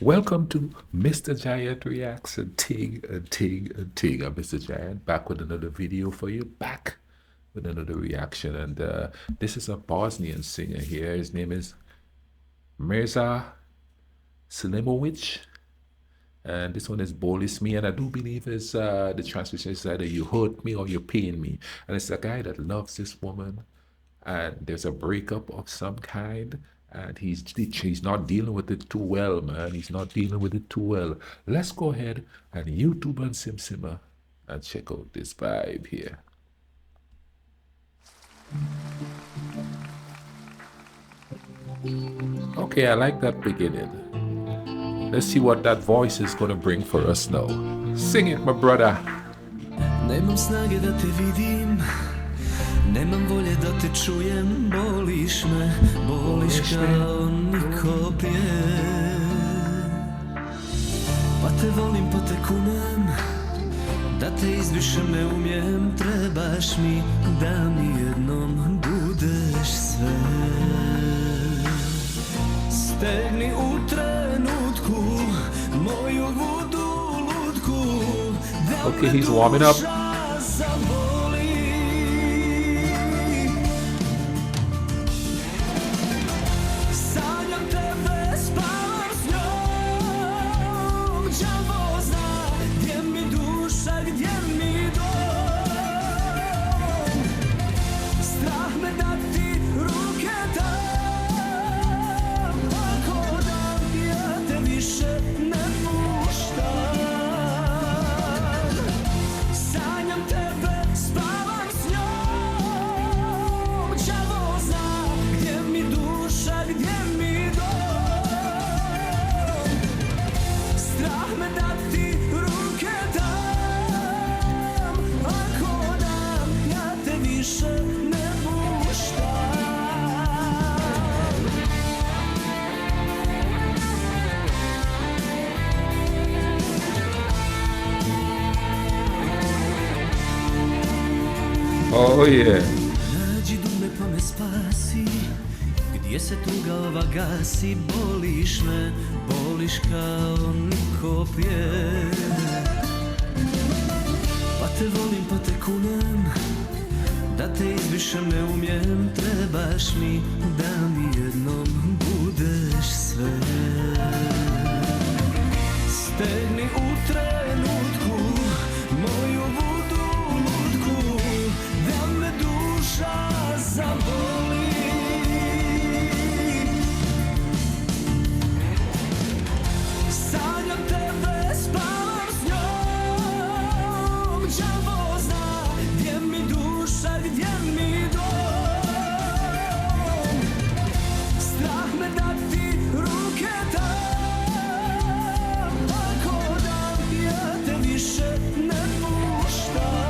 Welcome to Mr. Giant Reacts and Ting and Ting and Ting. I'm Mr. Giant back with another video for you, back with another reaction. And this is a Bosnian singer here. His name is Mirza Selimovic. And this one is Bolis me, and I do believe is the translation is either you hurt me or you pain me. And it's a guy that loves this woman, and there's a breakup of some kind, and he's not dealing with it too well, man. He's not dealing with it too well. Let's go ahead and YouTube and Simmer and check out this vibe here. Okay, I like that beginning. Let's see what that voice is gonna bring for us now. Sing it, my brother. Nemam snage da te vidim, nemam volje da te čujem. Boliš me, boliš kao niko prije. Pa te volim, pa te kunem, da te izvišem ne umijem. Trebaš mi da mi jednom budeš sve. Stegni u trenutku moju vodu lutku. Okay, he's warming up. Oh yeah. Nađi dume pa me spasi, gdje se tuga ova gasi. Boliš me, boliš kao niko prije. Pa te volim, pa te kunem, da te izvišem ne umijem. Trebaš mi da mi jednom budeš sve. Stegni u trenutku moju vodu lutku, da me duša zaboli. Sanjam tebe, spavam s njom. Đavo zna gdje mi duša, gdje mi dom. Strah me da ti ruke dam, ako dam ja te više ne puštam.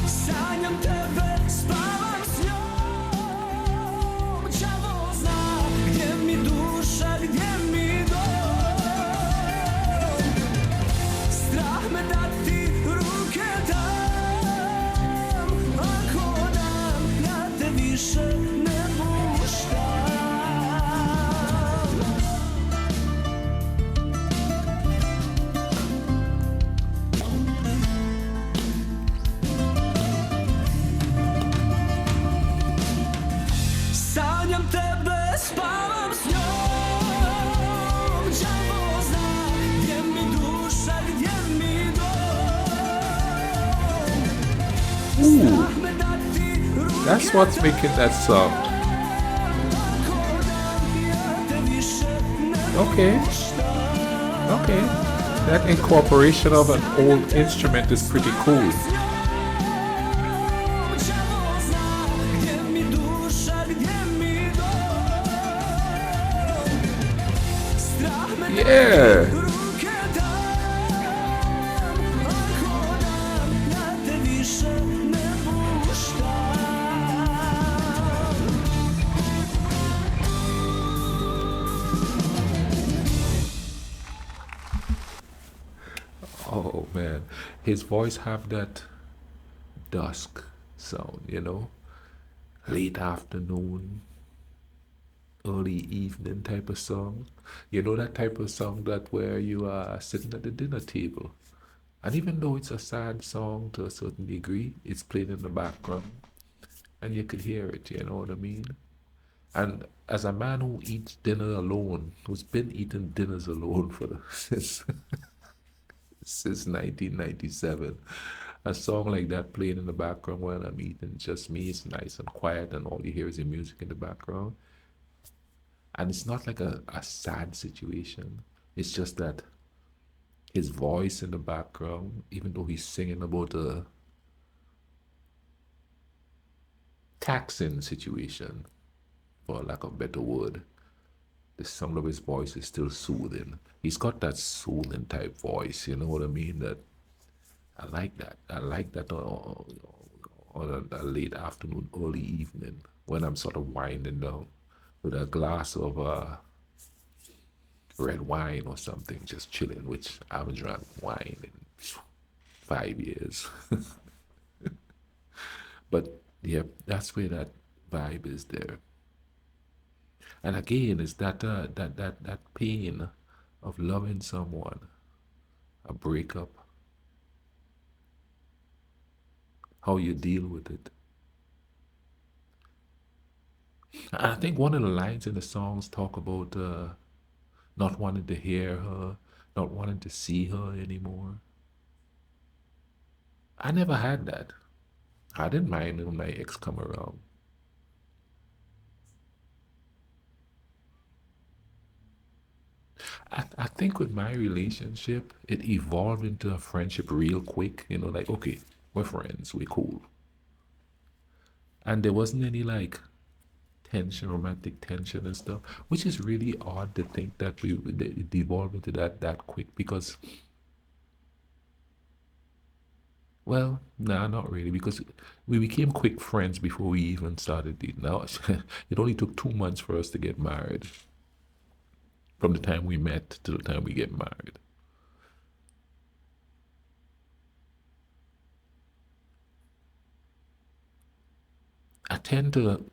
Sanjam tebe, spavam s njom. Đavo zna gdje mi duša, gdje mi dom. Strah me da ti ruke dam, ako dam ja te više ne puštam. Sanjam tebe, spavam s njom. Đavo zna gdje mi duša, gdje mi dom. Strah me da ti ruke That's what's making that song. Okay. Okay. That incorporation of an old instrument is pretty cool. Yeah. Oh man, his voice have that dusk sound, you know, late afternoon, early evening type of song. You know that type of song that where you are sitting at the dinner table. And even though it's a sad song to a certain degree, it's played in the background and you could hear it, you know what I mean? And as a man who eats dinner alone, who's been eating dinners alone for the, since 1997, a song like that playing in the background while I'm eating, just me, it's nice and quiet, and all you hear is the music in the background. And it's not like a sad situation. It's just that his voice in the background, even though he's singing about a taxing situation, for lack of a better word, the sound of his voice is still soothing. He's got that soothing type voice, you know what I mean? That I like that. I like that on a late afternoon, early evening when I'm sort of winding down with a glass of red wine or something, just chilling, which I haven't drank wine in 5 years. But yeah, that's where that vibe is there. And again, it's that pain of loving someone, a breakup, how you deal with it. And I think one of the lines in the songs talk about not wanting to hear her, not wanting to see her anymore. I never had that. I didn't mind when my ex come around. I think with my relationship, it evolved into a friendship real quick. You know, like, okay, we're friends, we're cool. And there wasn't any like tension, romantic tension and stuff, which is really odd to think that it evolved into that quick because, well, nah, not really, because we became quick friends before we even started dating. Now, it only took 2 months for us to get married from the time we met to the time we get married. I tend to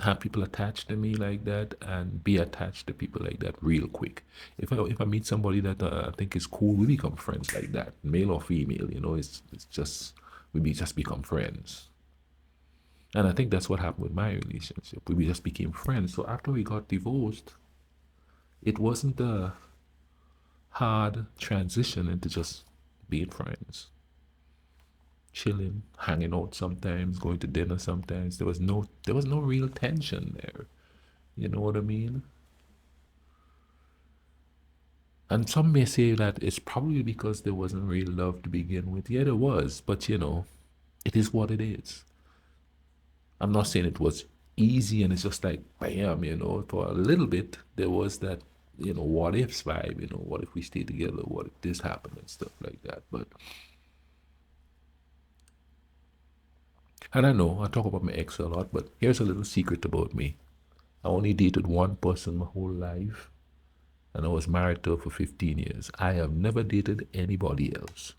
have people attached to me like that and be attached to people like that real quick. If I meet somebody that I think is cool, we become friends like that, male or female. You know, it's just just become friends. And I think that's what happened with my relationship. We just became friends. So after we got divorced, it wasn't a hard transition into just being friends, chilling, hanging out sometimes, going to dinner sometimes. There was no real tension there. You know what I mean? And some may say that it's probably because there wasn't real love to begin with. Yeah, there was, but it is what it is. I'm not saying it was easy and it's just like bam, for a little bit there was that, what ifs vibe, what if we stay together, what if this happened and stuff like that. But and I know I talk about my ex a lot, but here's a little secret about me. I only dated one person my whole life, and I was married to her for 15 years. I have never dated anybody else.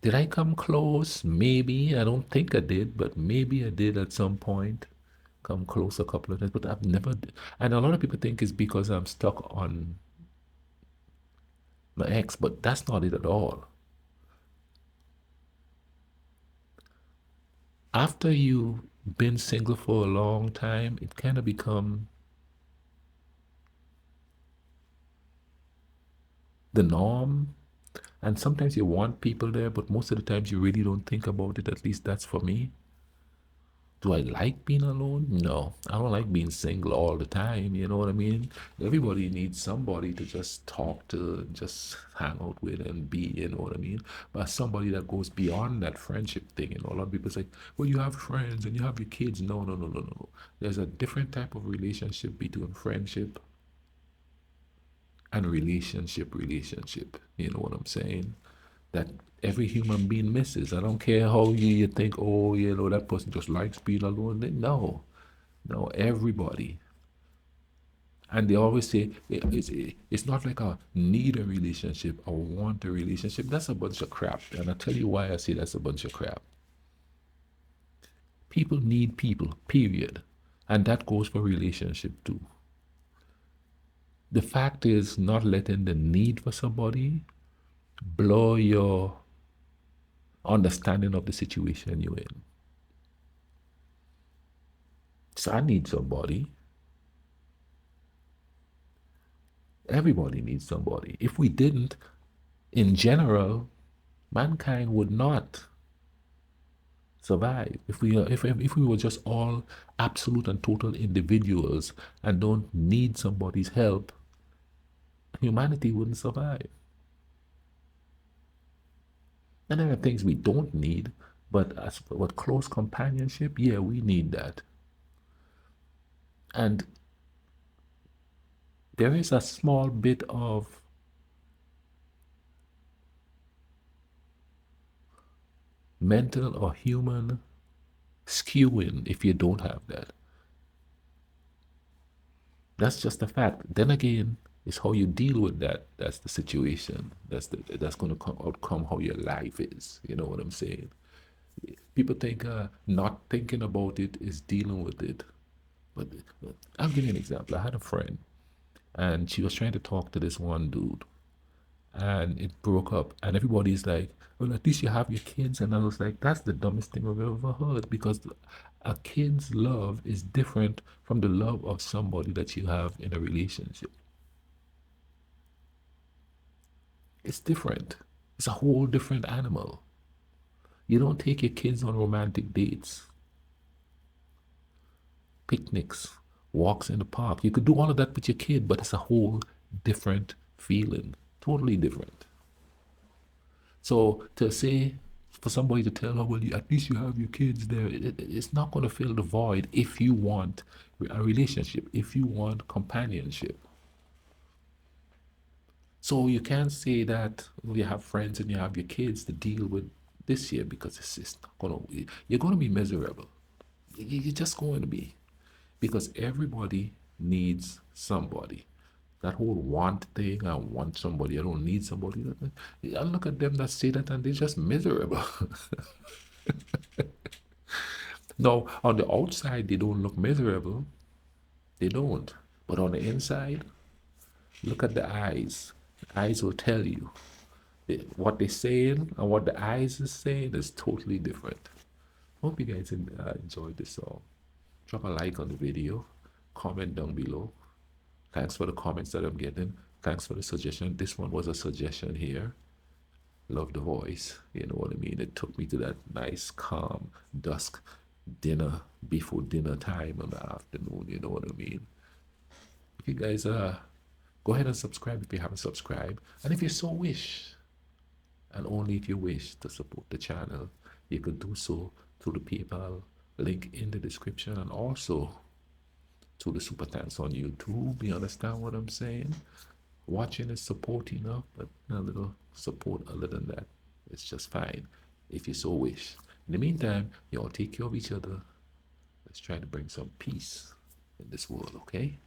Did I come close? Maybe. I don't think I did, but maybe I did at some point come close a couple of times, but I've never. And a lot of people think it's because I'm stuck on my ex, but that's not it at all. After you've been single for a long time, it kind of become the norm. And sometimes you want people there, but most of the times you really don't think about it. At least that's for me. Do I like being alone? No, I don't like being single all the time. You know what I mean? Everybody needs somebody to just talk to, just hang out with and be, you know what I mean? But somebody that goes beyond that friendship thing, a lot of people say, well, you have friends and you have your kids. No, no, no, no, no, no. There's a different type of relationship between friendship and relationship. You know what I'm saying? That every human being misses. I don't care how you think, oh, that person just likes being alone. No, no, everybody. And they always say it's not like a need a relationship or want a relationship. That's a bunch of crap. And I'll tell you why I say that's a bunch of crap. People need people, period. And that goes for relationship too. The fact is not letting the need for somebody blow your understanding of the situation you're in. So I need somebody. Everybody needs somebody. If we didn't, in general, mankind would not survive. If we were just all absolute and total individuals and don't need somebody's help, humanity wouldn't survive. And there are things we don't need, but as for close companionship, yeah, we need that. And there is a small bit of mental or human skewing if you don't have that. That's just a fact. Then again, it's how you deal with that. That's the situation. That's going to outcome how your life is. You know what I'm saying? People think not thinking about it is dealing with it. But I'll give you an example. I had a friend, and she was trying to talk to this one dude, and it broke up. And everybody's like, well, at least you have your kids. And I was like, that's the dumbest thing I've ever heard, because a kid's love is different from the love of somebody that you have in a relationship. It's different. It's a whole different animal. You don't take your kids on romantic dates, picnics, walks in the park. You could do all of that with your kid, but it's a whole different feeling, totally different. So to say, for somebody to tell her, well, at least you have your kids there, it's not going to fill the void if you want a relationship, if you want companionship. So you can't say that you have friends and you have your kids to deal with this year, because it's not going to, you're going to be miserable. You're just going to be, because everybody needs somebody. That whole want thing, I want somebody, I don't need somebody. I look at them that say that and they're just miserable. No, on the outside, they don't look miserable. They don't. But on the inside, look at the eyes. The eyes will tell you. What they're saying and what the eyes is saying is totally different. Hope you guys enjoyed this song. Drop a like on the video. Comment down below. Thanks for the comments that I'm getting. Thanks for the suggestion. This one was a suggestion here. Love the voice. You know what I mean? It took me to that nice, calm, dusk dinner, before dinner time in the afternoon. You know what I mean? If you guys go ahead and subscribe if you haven't subscribed. And if you so wish, and only if you wish to support the channel, you could do so through the PayPal link in the description, and also to the super thanks on YouTube. You understand what I'm saying? Watching is support enough, but a little support other than that, it's just fine if you so wish. In the meantime, you all take care of each other. Let's try to bring some peace in this world, okay?